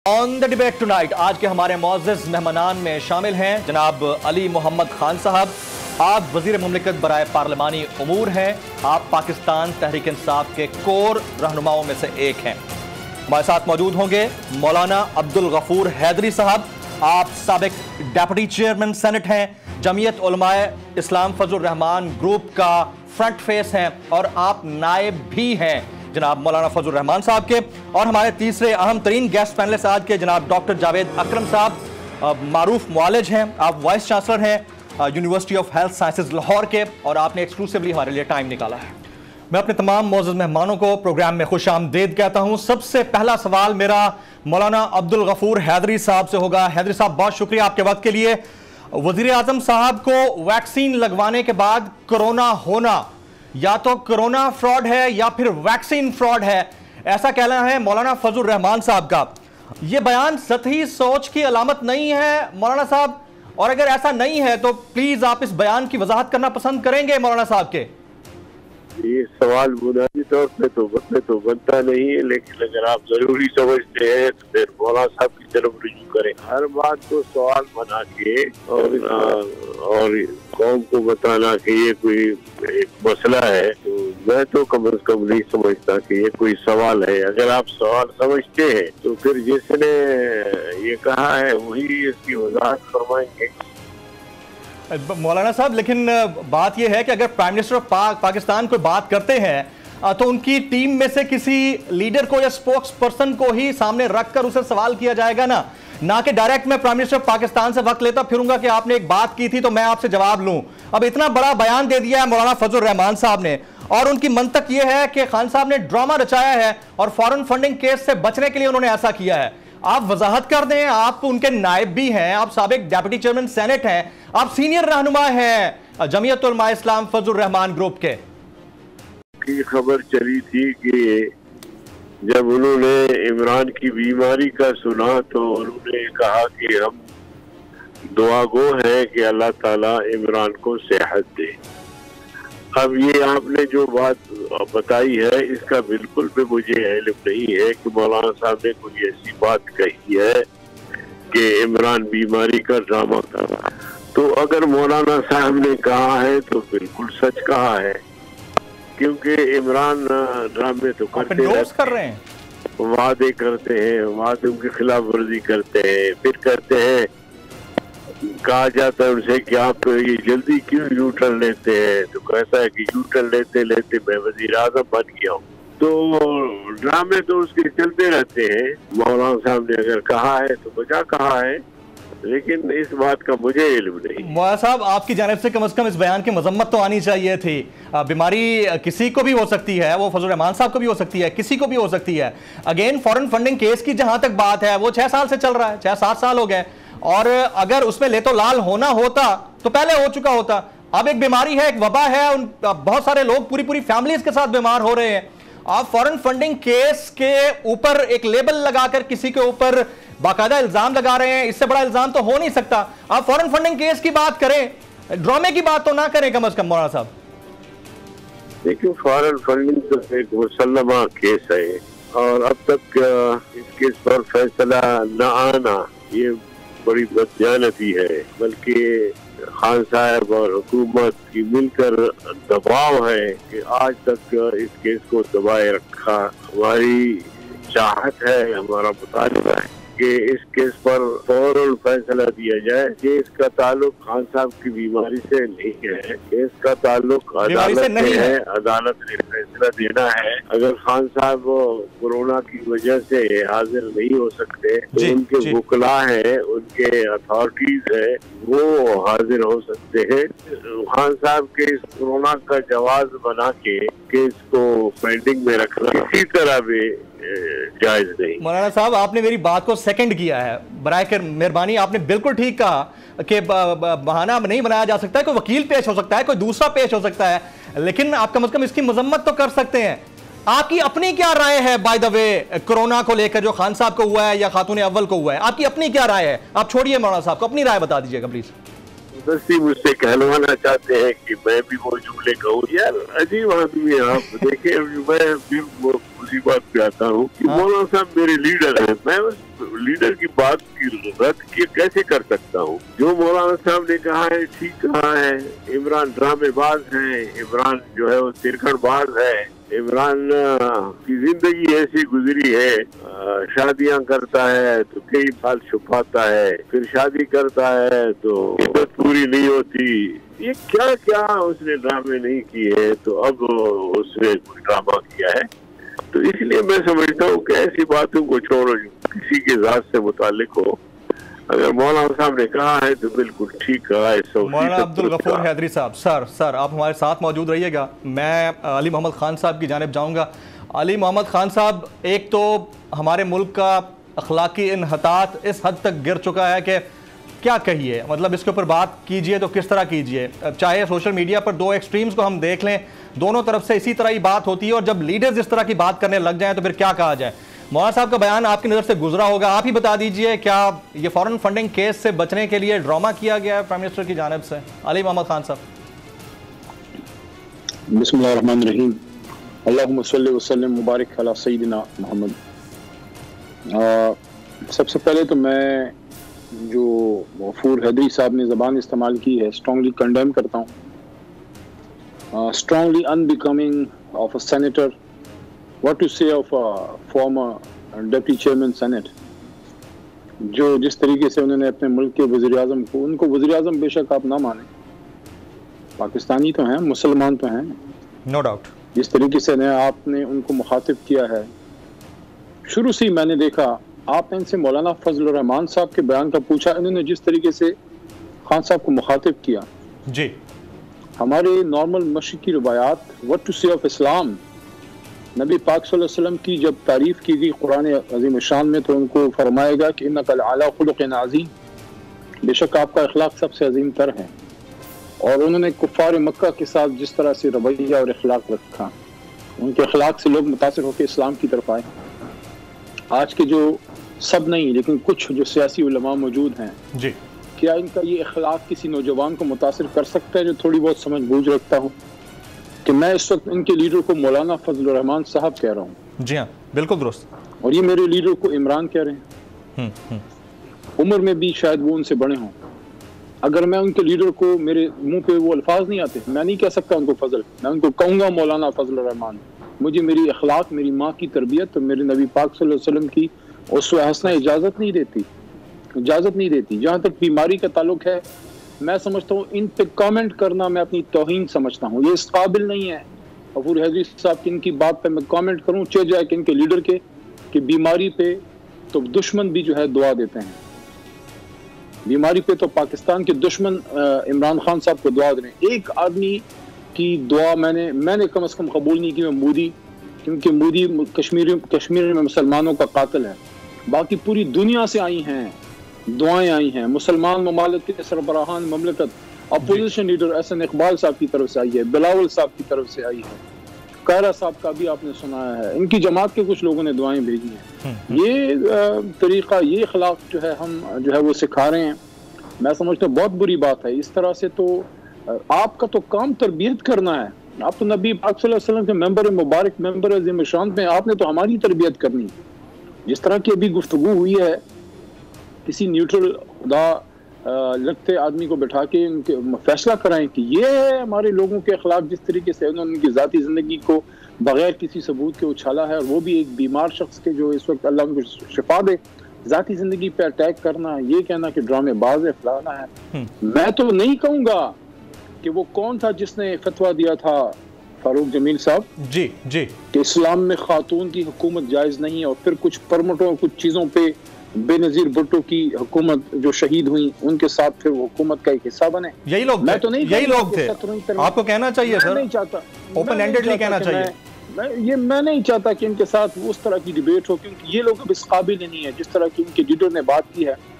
On the debate tonight आज के हमारे मुअज़्ज़ज़ मेहमानान में शामिल हैं जनाब अली मोहम्मद खान साहब। आप वज़ीर मुमलिकत बराए पार्लिमानी उमूर हैं। आप पाकिस्तान तहरीक इंसाफ के कोर रहनुमाओं में से एक हैं। हमारे साथ मौजूद होंगे मौलाना अब्दुल गफूर हैदरी साहब। आप साबिक डेप्यूटी चेयरमैन सेनेट हैं, जमीयत उलमाए इस्लाम फजलुर रहमान ग्रुप का फ्रंट फेस हैं और आप नायब भी हैं जनाब मौलाना फजलुर रहमान साहब के। और हमारे तीसरे अहम तरीन गेस्ट पैनलिस्ट आज के जनाब डॉक्टर जावेद अकरम साहब, मारूफ मुआलिज हैं, आप वाइस चांसलर हैं university of health sciences Lahore के और आपने एक्सक्लूसिवली हमारे लिए टाइम निकाला है। मैं अपने तमाम मौजूद मेहमानों को प्रोग्राम में खुश आमदीद कहता हूँ। सबसे पहला सवाल मेरा मौलाना अब्दुल गफूर हैदरी साहब से होगा। हैदरी साहब, बहुत शुक्रिया आपके वक्त के लिए। वज़ीर आज़म साहब को वैक्सीन लगवाने के बाद कोरोना होना या तो कोरोना फ्रॉड है या फिर वैक्सीन फ्रॉड है, ऐसा कहना है मौलाना फजलुर रहमान साहब का। यह बयान सतही सोच की अलामत नहीं है मौलाना साहब? और अगर ऐसा नहीं है तो प्लीज आप इस बयान की वजाहत करना पसंद करेंगे मौलाना साहब के? ये सवाल बुनियादी तौर पे तो बनता नहीं है, लेकिन अगर आप जरूरी समझते हैं तो फिर मौलाना साहब की तरफ रुजू करें। हर बात को सवाल बना के और कौम को बताना कि ये कोई एक मसला है, तो मैं तो कम से कम नहीं समझता कि ये कोई सवाल है। अगर आप सवाल समझते हैं तो फिर जिसने ये कहा है वही इसकी वजाहत फरमाएंगे। मौलाना साहब, लेकिन बात यह है कि अगर प्राइम मिनिस्टर ऑफ पाकिस्तान कोई बात करते हैं तो उनकी टीम में से किसी लीडर को या स्पोक्स पर्सन को ही सामने रखकर उसे सवाल किया जाएगा ना कि डायरेक्ट मैं प्राइम मिनिस्टर ऑफ पाकिस्तान से वक्त लेता फिरूंगा कि आपने एक बात की थी तो मैं आपसे जवाब लूं। अब इतना बड़ा बयान दे दिया है मौलाना फजलुर रहमान साहब ने और उनकी मंतक यह है कि खान साहब ने ड्रामा रचाया है और फॉरेन फंडिंग केस से बचने के लिए उन्होंने ऐसा किया है। आप वजाहत कर दें, आप उनके नायब भी हैं, आप साबिक डेप्यूटी चेयरमैन सेनेट हैं, आप सीनियर रहनुमा हैं जमीयत उलमाए इस्लाम फजलुर रहमान ग्रुप के। की खबर चली थी कि जब उन्होंने इमरान की बीमारी का सुना तो उन्होंने कहा कि हम दुआ गो हैं कि अल्लाह ताला इमरान को सेहत दे। अब ये आपने जो बात बताई है इसका बिल्कुल भी मुझे इल्म नहीं है कि मौलाना साहब ने कोई ऐसी बात कही है कि इमरान बीमारी का ड्रामा कर रहा है। तो अगर मौलाना साहब ने कहा है तो बिल्कुल सच कहा है, क्योंकि इमरान ड्रामे तो करते रहे हैं, वादे करते हैं, वादों की खिलाफ वर्जी करते हैं, फिर करते हैं, कहा जाता है उनसे कि आप ये जल्दी क्यों यू टर्न लेते हैं, तो कहता है कि यू टर्न लेते लेते मैं वजीर आज़म बन गया हूँ। तो ड्रामे तो उसके चलते रहते हैं। मौलाना साहब ने अगर कहा है तो बजा कहा है, लेकिन इस बात का मुझे इल्म नहीं। मौलाना साहब, आपकी जानिब से कम इस बयान की मजम्मत तो आनी चाहिए थी। बीमारी किसी को भी हो सकती है, वो फजलुर रहमान साहब को भी हो सकती है, किसी को भी हो सकती है। अगेन फॉरेन फंडिंग केस की जहां तक बात है वो 6 साल से चल रहा है, 6-7 साल हो गए और अगर उसमें ले तो लाल होना होता तो पहले हो चुका होता। अब एक बीमारी है, एक वबा है, बहुत सारे लोग पूरी फैमिलीज के साथ बीमार हो रहे हैं। आप फॉरेन फंडिंग केस के ऊपर एक लेबल लगाकर किसी के ऊपर बाकायदा इल्जाम लगा रहे हैं, इससे बड़ा इल्जाम तो हो नहीं सकता। आप फॉरेन फंडिंग केस की बात करें, ड्रामे की बात तो ना करें कम से कम मौलाना साहब। देखिए, फॉरेन फंडिंग तो एक मुसल्लमा केस है और अब तक इस केस पर फैसला न आना ये बड़ी बदजानती है, बल्कि खान साहब और हुकूमत की मिलकर दबाव है कि आज तक इस केस को दबाए रखा। हमारी चाहत है, हमारा मुतालिबा है कि इस केस पर फौरन फैसला दिया जाए। केस का ताल्लुक खान साहब की बीमारी से नहीं है, केस का ताल्लुक अदालत से है, अदालत ने फैसला देना है। अगर खान साहब कोरोना की वजह से हाजिर नहीं हो सकते तो उनके वकला हैं, उनके अथॉरिटीज हैं, वो हाजिर हो सकते हैं। खान साहब के इस कोरोना का जवाब बना के केस को पेंडिंग में रखना किसी तरह भी जायज नहीं। मौलाना साहब, आपने मेरी बात को सेकंड किया है, बराए कर मेहरबानी। आपने बिल्कुल ठीक कहा कि बहाना नहीं बनाया जा सकता है, कोई वकील पेश हो सकता है, कोई दूसरा पेश हो सकता है, लेकिन आप कम से कम इसकी मजम्मत तो कर सकते हैं। आपकी अपनी क्या राय है बाय द वे कोरोना को लेकर, जो खान साहब को हुआ है या खातून अव्वल को हुआ है, आपकी अपनी क्या राय है? आप छोड़िए मौलाना साहब को, अपनी राय बता दीजिएगा प्लीज। زبردستی مجھ سے کہلوانا چاہتے ہیں کہ میں بھی وہ جملے کہوں. یار عجیب آدمی ہیں آپ. دیکھیں میں پھر وہ اسی بات پہ آتا ہوں کہ مولانا صاحب میرے لیڈر ہیں, میں اس لیڈر کی بات کی رد کیسے کر سکتا ہوں؟ جو مولانا صاحب نے کہا ہے ٹھیک کہا ہے. عمران ڈرامے باز ہیں, عمران جو ہے وہ سرکڑ باز ہے. عمران کی زندگی ایسی گزری ہے, شادیاں کرتا ہے تو کئی سال چھپاتا ہے, پھر شادی کرتا ہے تو عدت پوری نہیں ہوتی. یہ کیا کیا اس نے ڈرامے نہیں کیے, تو اب اس نے کوئی ڈرامہ کیا ہے. تو اس لیے میں سمجھتا ہوں کہ ایسی باتوں کو چھوڑو کسی کے ذات سے متعلق ہو. اگر مولانا صاحب نے کہا ہے تو بالکل ٹھیک کہا ہے. مولانا عبدالغفور حیدری صاحب, سر آپ ہمارے ساتھ موجود رہیے گا. میں علی محمد خان صاحب کی جانب جاؤں گا. علی محمد خان صاحب, ایک تو ہمارے ملک کا اخلاقی انحطاط اس حد تک گر چکا ہے کہ کیا کہیے, مطلب اس کے اوپر بات کیجئے تو کس طرح کیجئے. چاہے سوشل میڈیا پر دو ایکسٹریمز کو ہم دیکھ لیں, دونوں طرف سے اسی طرح ہی بات ہوتی ہے, اور جب لیڈرز اس طرح کی بات کرنے لگ جائیں تو پھر کیا کہا جائے. مولانا صاحب کا بیان آپ کی نظر سے گزرا ہوگا, آپ ہی بتا دیجئے کیا یہ فورن فنڈنگ کیس سے بچنے کے لیے ڈرامہ کیا گیا ہے پرائم منسٹر کی جانب سے؟ علی محمد خان صاحب. بسم اللہ الرحمن الرحیم. اللہم صلی وسلم مبارک علی سیدنا محمد. سب سے پہلے تو میں جو غفور حیدری صاحب نے زبان استعمال کی ہے اسٹرانگلی کنڈیم کرتا ہوں. Strongly unbecoming of a senator. What to say of a former deputy chairman senate. جو جس طریقے سے انہوں نے اپنے ملک کے وزیر اعظم کو, ان کو وزیر اعظم بے شک آپ نہ مانیں, پاکستانی تو ہیں, مسلمان تو ہیں, نو ڈاؤٹ, جس طریقے سے آپ نے ان کو مخاطب کیا ہے, شروع سے ہی میں نے دیکھا. آپ نے ان سے مولانا فضل الرحمان صاحب کے بیان کا پوچھا, انہوں نے جس طریقے سے خان صاحب کو مخاطب کیا, جی ہمارے نارمل مشرقی روایات what to say of اسلام, نبی پاک صلی اللہ علیہ وسلم کی جب تعریف کی گئی قرآن عظیم شان میں تو ان کو فرمایا گا کہ انک لعلی خلق عظیم, بے شک آپ کا اخلاق سب سے عظیم تر ہے. اور انہوں نے کفار مکہ کے ساتھ جس طرح سے رویہ اور اخلاق رکھا, ان کے اخلاق سے لوگ متاثر ہو کے اسلام کی طرف آئے. آج کے جو سب نہیں لیکن کچھ جو سیاسی علماء موجود ہیں, جی کیا ان کا یہ اخلاق کسی نوجوان کو متاثر کر سکتا ہے جو تھوڑی بہت سمجھ بوجھ رکھتا ہو؟ کہ میں اس وقت ان کے لیڈر کو مولانا فضل الرحمان صاحب کہہ رہا ہوں. جی ہاں بالکل درست. اور یہ میرے لیڈر کو عمران کہہ رہے ہیں. عمر میں بھی شاید وہ ان سے بڑے ہوں. اگر میں ان کے لیڈر کو, میرے منہ پہ وہ الفاظ نہیں آتے, میں نہیں کہہ سکتا ان کو فضل, میں ان کو کہوں گا مولانا فضل الرحمان. مجھے میری اخلاق, میری ماں کی تربیت اور میرے نبی پاک صلی اللہ علیہ وسلم کی اسوہ حسنہ اجازت نہیں دیتی. جہاں تک بیماری کا تعلق ہے, میں سمجھتا ہوں ان پہ کامنٹ کرنا میں اپنی توہین سمجھتا ہوں. یہ اس قابل نہیں ہے غفور حیدری صاحب کی ان کی بات پہ میں کامنٹ کروں, چہ جائے کہ ان کے لیڈر کے کہ بیماری پہ تو دشمن بھی جو ہے دعا دیتے ہیں. بیماری پہ تو پاکستان کے دشمن عمران خان صاحب کو دعا دے رہے ہیں. ایک آدمی کی دعا میں نے کم از کم قبول نہیں کی, میں مودی, کیونکہ مودی کشمیر میں مسلمانوں کا قاتل ہے. باقی پوری دنیا سے آئی ہیں دعائیں, آئی ہیں مسلمان ممالک کے سربراہان مملکت, اپوزیشن لیڈر احسن اقبال صاحب کی طرف سے آئی ہے, بلاول صاحب کی طرف سے آئی ہے, قاہرہ صاحب کا بھی آپ نے سنایا ہے, ان کی جماعت کے کچھ لوگوں نے دعائیں بھیجی ہیں. یہ طریقہ, یہ اخلاق جو ہے ہم جو ہے وہ سکھا رہے ہیں. میں سمجھتا ہوں بہت بری بات ہے. اس طرح سے تو آپ کا تو کام تربیت کرنا ہے. آپ تو نبی پاک صلی اللہ علیہ وسلم کے ممبر مبارک, ممبر عظیم شان میں, آپ نے تو ہماری تربیت کرنی. جس طرح کی ابھی گفتگو ہوئی ہے, کسی نیوٹرل خدا لگتے آدمی کو بٹھا کے ان کے فیصلہ کرائیں کہ یہ ہے ہمارے لوگوں کے اخلاق, جس طریقے سے انہوں نے ان کی ذاتی زندگی کو بغیر کسی ثبوت کے اچھالا ہے, اور وہ بھی ایک بیمار شخص کے جو اس وقت اللہ ان کو شفا دے, ذاتی زندگی پہ اٹیک کرنا, یہ کہنا کہ ڈرامے باز ہے, فلانا ہے. میں تو نہیں کہوں گا کہ وہ کون تھا جس نے فتویٰ دیا تھا, فاروق جمیل صاحب, جی کہ اسلام میں خاتون کی حکومت جائز نہیں ہے, اور پھر کچھ پرمٹوں کچھ چیزوں پہ بے نظیر بھٹو کی حکومت جو شہید ہوئی ان کے ساتھ پھر وہ حکومت کا ایک حصہ بنے. یہی لوگ میں تو نہیں, یہی لوگ تھے. آپ کو کہنا چاہیے سر, نہیں چاہتا, اوپن اینڈڈلی کہنا چاہیے. میں نہیں چاہتا کہ ان کے ساتھ اس طرح کی ڈیبیٹ ہو, کیونکہ یہ لوگ اب اس قابل نہیں ہے. جس طرح کی ان کے لیڈر نے بات کی ہے,